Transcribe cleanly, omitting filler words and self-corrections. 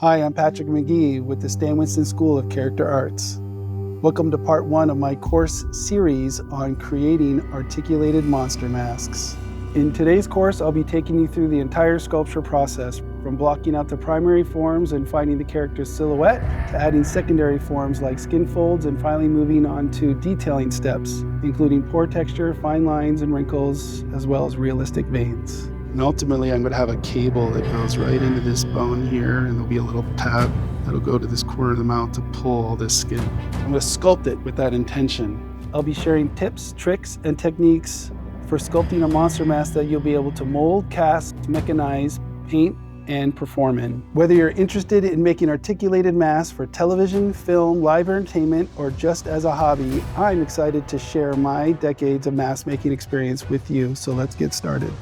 Hi, I'm Patrick Magee with the Winston School of Character Arts. Welcome to part 1 of my course series on creating articulated monster masks. In today's course, I'll be taking you through the entire sculpture process, from blocking out the primary forms and finding the character's silhouette, to adding secondary forms like skin folds, and finally moving on to detailing steps, including pore texture, fine lines and wrinkles, as well as realistic veins. And ultimately, I'm going to have a cable that goes right into this bone here, and there'll be a little tab that'll go to this corner of the mouth to pull all this skin. I'm going to sculpt it with that intention. I'll be sharing tips, tricks, and techniques for sculpting a monster mask that you'll be able to mold, cast, mechanize, paint, and perform in. Whether you're interested in making articulated masks for television, film, live entertainment, or just as a hobby, I'm excited to share my decades of mask making experience with you. So let's get started.